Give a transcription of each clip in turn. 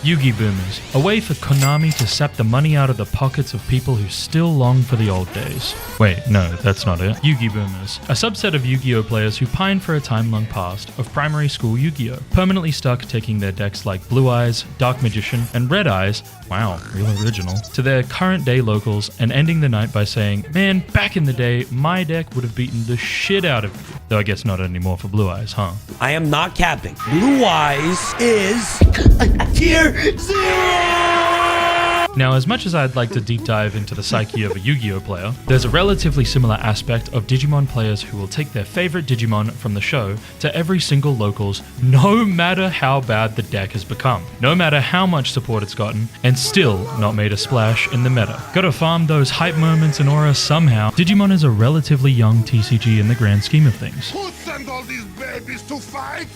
Yugiboomers, a way for Konami to sap the money out of the pockets of people who still long for the old days. Wait, no, that's not it. Yugiboomers, a subset of Yu-Gi-Oh players who pine for a time long past of primary school Yu-Gi-Oh, permanently stuck taking their decks like Blue Eyes, Dark Magician, and Red Eyes, wow, real original, to their current day locals and ending the night by saying, man, back in the day, my deck would have beaten the shit out of you. Though I guess not anymore for Blue Eyes, huh? I am not capping. Blue Eyes is tier 0! Now, as much as I'd like to deep dive into the psyche of a Yu-Gi-Oh player, there's a relatively similar aspect of Digimon players who will take their favorite Digimon from the show to every single locals, no matter how bad the deck has become, no matter how much support it's gotten, and still not made a splash in the meta. Gotta farm those hype moments and aura somehow. Digimon is a relatively young TCG in the grand scheme of things. Who sent all these babies to fight?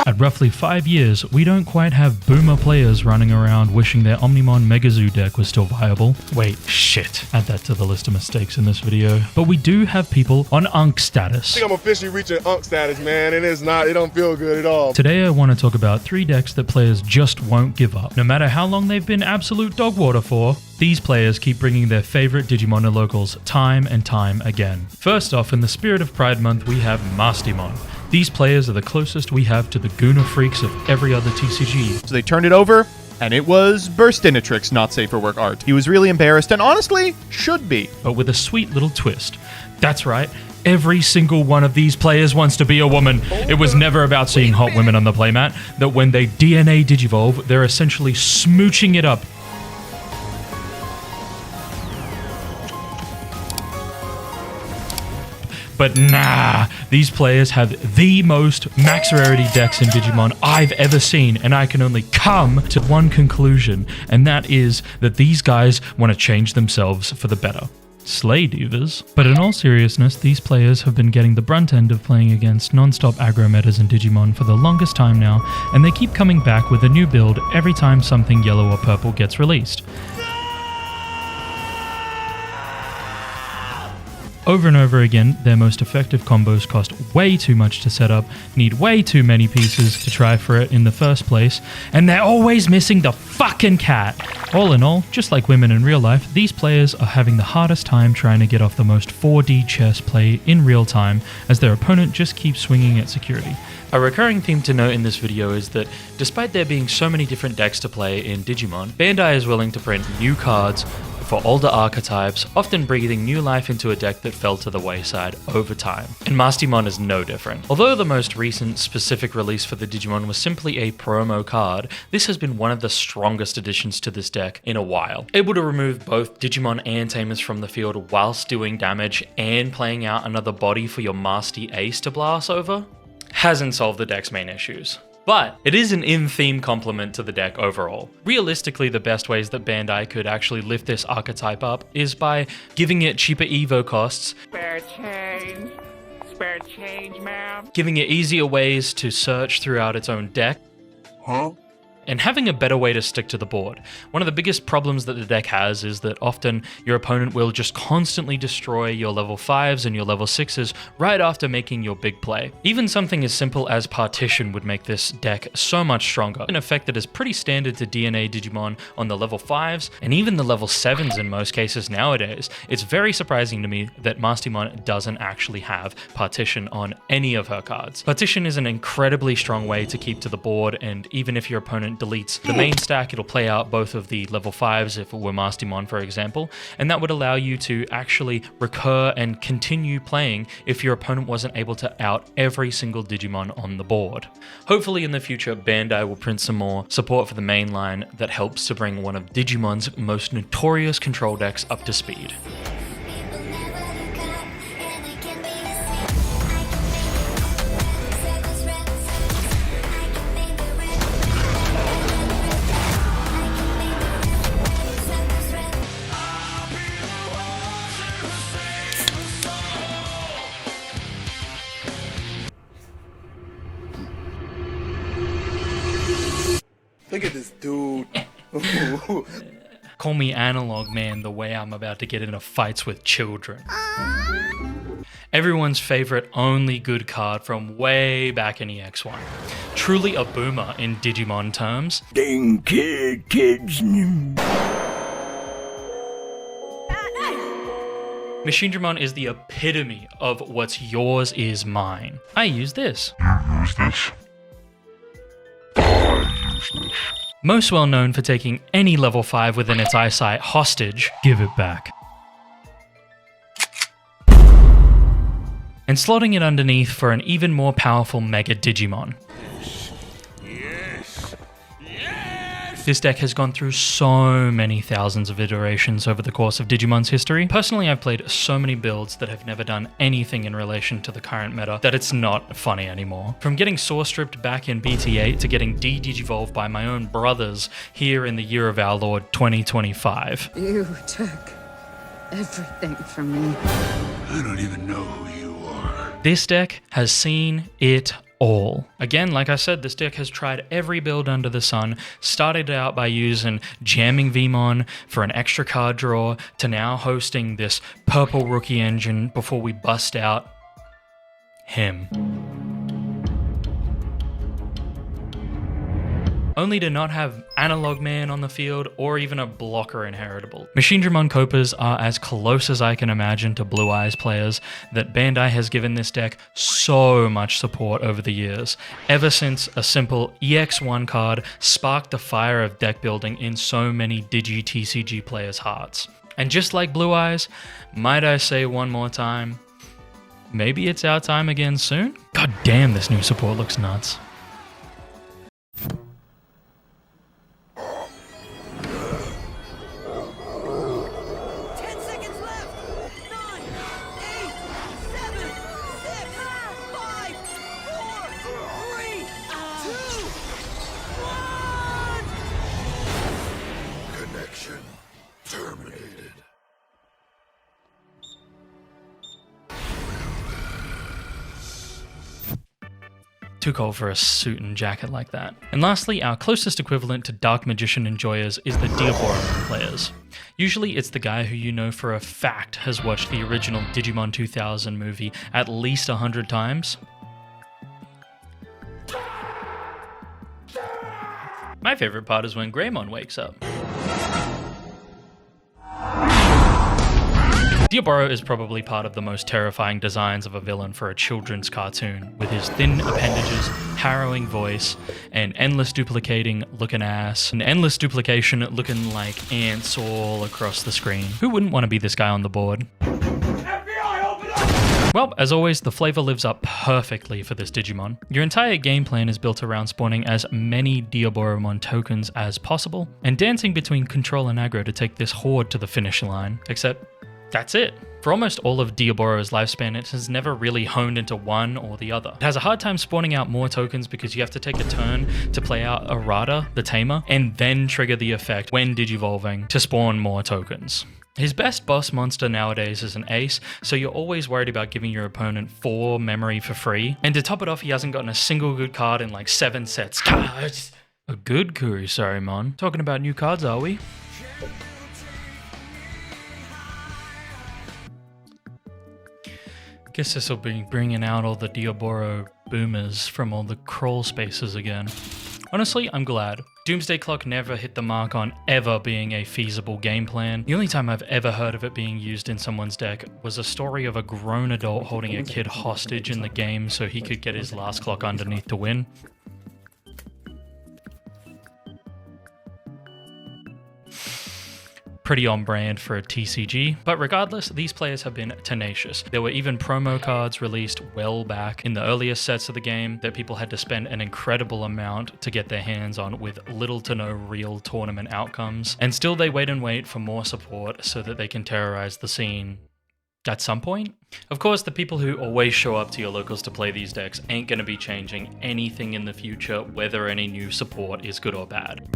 At roughly 5 years, we don't quite have boomer players running around wishing their Omnimon Megazoo deck was still viable. Wait, shit. Add that to the list of mistakes in this video. But we do have people on Unk status. I think I'm officially reaching Unk status, man, and it don't feel good at all. Today I want to talk about 3 decks that players just won't give up. No matter how long they've been absolute dog water for, these players keep bringing their favorite Digimon to locals time and time again. First off, in the spirit of Pride Month, we have Mastimon. These players are the closest we have to the Gooner freaks of every other TCG. So they turned it over, and it was Burstinatrix not safe for work art. He was really embarrassed, and honestly, should be. But with a sweet little twist. That's right, every single one of these players wants to be a woman. It was never about seeing hot women on the playmat, that when they DNA Digivolve, they're essentially smooching it up. But nah, these players have the most max rarity decks in Digimon I've ever seen, and I can only come to one conclusion, and that is that these guys want to change themselves for the better. Slay divas. But in all seriousness, these players have been getting the brunt end of playing against non-stop aggro metas in Digimon for the longest time now, and they keep coming back with a new build every time something yellow or purple gets released. Over and over again, their most effective combos cost way too much to set up, need way too many pieces to try for it in the first place, and they're always missing the fucking cat. All in all, just like women in real life, these players are having the hardest time trying to get off the most 4D chess play in real time, as their opponent just keeps swinging at security. A recurring theme to note in this video is that, despite there being so many different decks to play in Digimon, Bandai is willing to print new cards for older archetypes, often breathing new life into a deck that fell to the wayside over time. And Mastimon is no different. Although the most recent specific release for the Digimon was simply a promo card, this has been one of the strongest additions to this deck in a while. Able to remove both Digimon and Tamers from the field whilst doing damage and playing out another body for your Masty Ace to blast over, hasn't solved the deck's main issues. But it is an in-theme complement to the deck overall. Realistically, the best ways that Bandai could actually lift this archetype up is by giving it cheaper Evo costs, Spare change, ma'am. giving it easier ways to search throughout its own deck, and having a better way to stick to the board. One of the biggest problems that the deck has is that often your opponent will just constantly destroy your level 5s and your level 6s right after making your big play. Even something as simple as Partition would make this deck so much stronger, an effect that is pretty standard to DNA Digimon on the level 5s and even the level 7s in most cases nowadays. It's very surprising to me that Mastimon doesn't actually have Partition on any of her cards. Partition is an incredibly strong way to keep to the board, and even if your opponent deletes the main stack, it'll play out both of the level 5s if it were Mastimon, for example, and that would allow you to actually recur and continue playing if your opponent wasn't able to out every single Digimon on the board. Hopefully in the future, Bandai will print some more support for the main line that helps to bring one of Digimon's most notorious control decks up to speed. Look at this dude. Call me analog man the way I'm about to get into fights with children. Everyone's favorite only good card from way back in EX1. Truly a boomer in Digimon terms. Dang kids. Machinedramon is the epitome of what's yours is mine. I use this. Most well known for taking any level 5 within its eyesight hostage, give it back. And slotting it underneath for an even more powerful Mega Digimon. This deck has gone through so many thousands of iterations over the course of Digimon's history. Personally, I've played so many builds that have never done anything in relation to the current meta that it's not funny anymore. From getting Source Stripped back in BT8 to getting de-Digivolved by my own brothers here in the year of our Lord 2025. You took everything from me. I don't even know who you are. This deck has seen it all. Again, like I said, this deck has tried every build under the sun, started out by using jamming Vmon for an extra card draw, to now hosting this purple rookie engine before we bust out him. Only to not have Analog Man on the field or even a blocker inheritable. Machinedramon Copas are as close as I can imagine to Blue Eyes players that Bandai has given this deck so much support over the years, ever since a simple EX1 card sparked the fire of deck building in so many Digi TCG players' hearts. And just like Blue Eyes, might I say one more time, maybe it's our time again soon? God damn, this new support looks nuts. 10 seconds left! 9, 8, 7, 6, 5, 4, 3, 2, 1! Connection terminated. Too cold for a suit and jacket like that. And lastly, our closest equivalent to Dark Magician enjoyers is the Diaboromon players. Usually it's the guy who you know for a fact has watched the original Digimon 2000 movie at least 100 times. My favorite part is when Greymon wakes up. Diaboromon is probably part of the most terrifying designs of a villain for a children's cartoon, with his thin appendages, harrowing voice, and endless duplicating looking ass, and endless duplication looking like ants all across the screen. Who wouldn't want to be this guy on the board? FBI, open up! Well, as always, the flavor lives up perfectly for this Digimon. Your entire game plan is built around spawning as many Diaboromon tokens as possible, and dancing between control and aggro to take this horde to the finish line. Except, that's it. For almost all of Diaboro's lifespan, it has never really honed into one or the other. It has a hard time spawning out more tokens because you have to take a turn to play out Arata, the Tamer, and then trigger the effect when digivolving to spawn more tokens. His best boss monster nowadays is an ace, so you're always worried about giving your opponent 4 memory for free. And to top it off, he hasn't gotten a single good card in like 7 sets. A good Kurisarimon. Talking about new cards, are we? Guess this will be bringing out all the Diaboromon from all the crawl spaces again. Honestly, I'm glad. Doomsday Clock never hit the mark on ever being a feasible game plan. The only time I've ever heard of it being used in someone's deck was a story of a grown adult holding a kid hostage in the game so he could get his last clock underneath to win. Pretty on brand for a TCG, but regardless, these players have been tenacious. There were even promo cards released well back in the earliest sets of the game that people had to spend an incredible amount to get their hands on with little to no real tournament outcomes, and still they wait and wait for more support so that they can terrorize the scene at some point. Of course, the people who always show up to your locals to play these decks ain't going to be changing anything in the future, whether any new support is good or bad.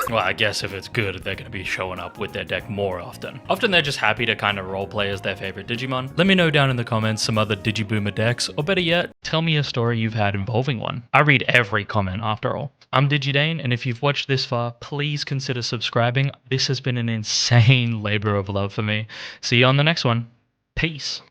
Well, I guess if it's good, they're going to be showing up with their deck more often. Often they're just happy to kind of roleplay as their favorite Digimon. Let me know down in the comments some other Digiboomer decks, or better yet, tell me a story you've had involving one. I read every comment after all. I'm Digi Dane, and if you've watched this far, please consider subscribing. This has been an insane labor of love for me. See you on the next one. Peace.